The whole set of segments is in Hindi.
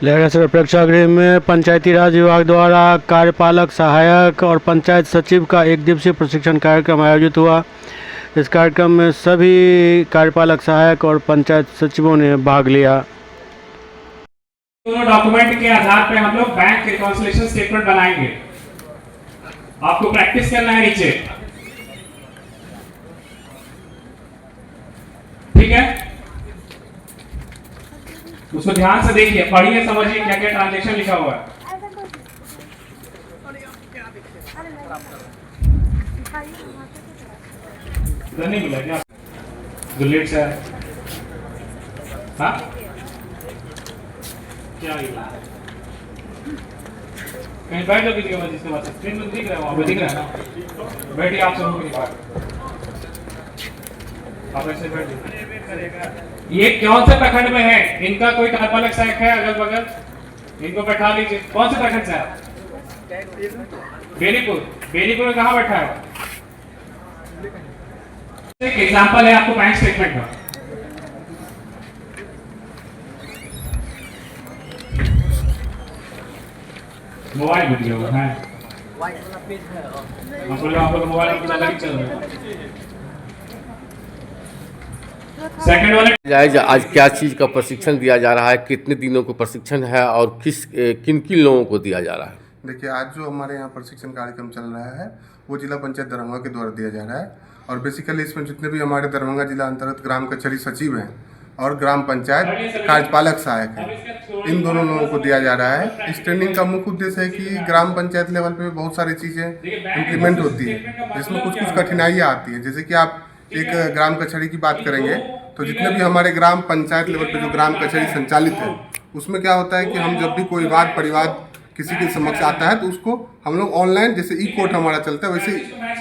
लहरासराय प्रेक्षागृह में पंचायती राज विभाग द्वारा कार्यपालक सहायक और पंचायत सचिव का एक दिवसीय प्रशिक्षण कार्यक्रम आयोजित हुआ। इस कार्यक्रम में सभी कार्यपालक सहायक और पंचायत सचिवों ने भाग लिया। दोनों डॉक्यूमेंट के आधार पर हम लोग बैंक रिकॉन्सिलिएशन स्टेटमेंट बनाएंगे। आपको प्रैक्टिस करना है नीचे, ठीक है? उसको ध्यान से देखिए, पढ़िए, समझिए क्या क्या ट्रांजैक्शन लिखा हुआ है। नहीं मिला क्या जो लेट से है? हाँ क्या मिला? कहीं बैठ जाओ किसी के बाद, जिसके बाद स्क्रीन में दिख रहा है, वहां पे दिख रहा है ना। बैठिए आप सब लोग, आप ऐसे बैठिए। ये कौन से प्रखंड में है? इनका कोई कार्यपालक सहायक है अगल बगल? इनको बैठा लीजिए। कौन से प्रखंड से है? बेनीपुर। बेनीपुर में कहाँ बैठा है? एक एग्जांपल है आपको बैंक स्टेटमेंट का। मोबाइल वीडियो है, आपको मोबाइल चल रहा है। सेकंड वाले आज क्या चीज़ का प्रशिक्षण दिया जा रहा है, कितने दिनों को प्रशिक्षण है और किन किन लोगों को दिया जा रहा है? देखिए, आज जो हमारे यहाँ प्रशिक्षण कार्यक्रम चल रहा है वो जिला पंचायत दरभंगा के द्वारा दिया जा रहा है। और बेसिकली इसमें जितने भी हमारे दरभंगा जिला अंतर्गत ग्राम कचहरी सचिव हैं और ग्राम पंचायत कार्यपालक सहायक हैं, इन दोनों लोगों को दिया जा रहा है। इस ट्रेनिंग का मुख्य उद्देश्य है कि ग्राम पंचायत लेवल पे बहुत सारी चीज़ें इम्प्लीमेंट होती है जिसमें कुछ कुछ कठिनाइयाँ आती हैं। जैसे कि आप एक ग्राम कचहरी की बात करेंगे तो जितने भी हमारे ग्राम पंचायत लेवल पे जो ग्राम कचहरी संचालित है उसमें क्या होता है कि हम जब भी कोई वाद परिवाद किसी के समक्ष आता है तो उसको हम लोग ऑनलाइन, जैसे ई कोर्ट हमारा चलता है वैसे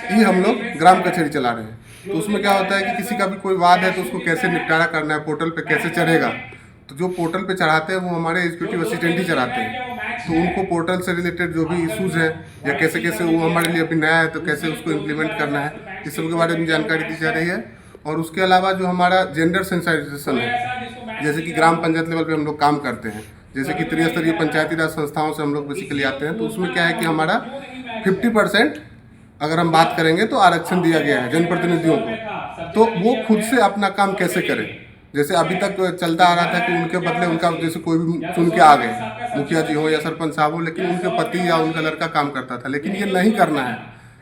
ही हम लोग ग्राम कचहरी चला रहे हैं। तो उसमें क्या होता है कि किसी का भी कोई वाद है तो उसको कैसे निपटारा करना है, पोर्टल पे कैसे चढ़ेगा। तो जो पोर्टल पे चढ़ाते हैं वो हमारे एग्जीक्यूटिव असिस्टेंट ही चढ़ाते हैं। तो उनको पोर्टल से रिलेटेड जो भी इशूज़ हैं या कैसे कैसे वो हमारे लिए अभी नया है तो कैसे उसको इम्प्लीमेंट करना है, इस सब के बारे में जानकारी दी जा रही है। और उसके अलावा जो हमारा जेंडर सेंसिटाइजेशन है, जैसे कि ग्राम पंचायत लेवल पे हम लोग काम करते हैं, जैसे कि त्रिस्तरीय पंचायती राज संस्थाओं से हम लोग बेसिकली आते हैं। तो उसमें क्या है कि हमारा 50% अगर हम बात करेंगे तो आरक्षण दिया गया है जनप्रतिनिधियों को। तो वो खुद से अपना काम कैसे करें, जैसे अभी तक चलता आ रहा था कि उनके बदले उनका जैसे कोई भी चुन के आ गए, मुखिया जी हो या सरपंच साहब हो, लेकिन उनके पति या उनका लड़का काम करता था। लेकिन ये नहीं करना है,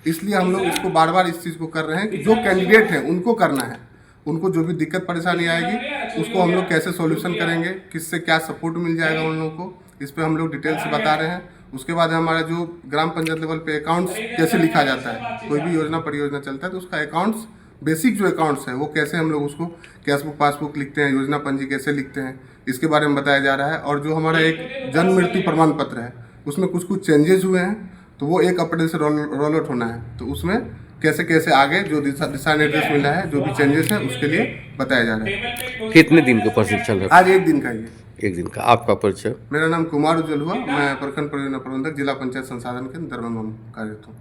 इसलिए हम लोग इसको बार बार इस चीज़ को कर रहे हैं कि जो कैंडिडेट हैं उनको करना है। उनको जो भी दिक्कत परेशानी आएगी उसको हम लोग कैसे सॉल्यूशन करेंगे, किससे क्या सपोर्ट मिल जाएगा उन लोगों को, इस पर हम लोग डिटेल से बता रहे हैं। उसके बाद हमारा जो ग्राम पंचायत लेवल पे अकाउंट्स कैसे लिखा जाता है, कोई भी योजना परियोजना चलता है तो उसका अकाउंट्स, बेसिक जो अकाउंट्स है वो कैसे हम लोग उसको कैशबुक पासबुक लिखते हैं, योजना पंजी कैसे लिखते हैं, इसके बारे में बताया जा रहा है। और जो हमारा एक जन्म मृत्यु प्रमाण पत्र है उसमें कुछ कुछ चेंजेस हुए हैं तो वो 1 अप्रैल से रोल आउट होना है। तो उसमें कैसे कैसे आगे जो दिशा निर्देश मिला है, जो भी चेंजेस है उसके लिए बताया जा रहा है। कितने दिन का प्रशिक्षण है? आज 1 दिन का ही। 1 दिन का। आपका परिचय? मेरा नाम कुमार उज्जवल हुआ, मैं प्रखंड परियोजना प्रबंधक जिला पंचायत संसाधन केंद्र दरभंगा में कार्यरत हूँ।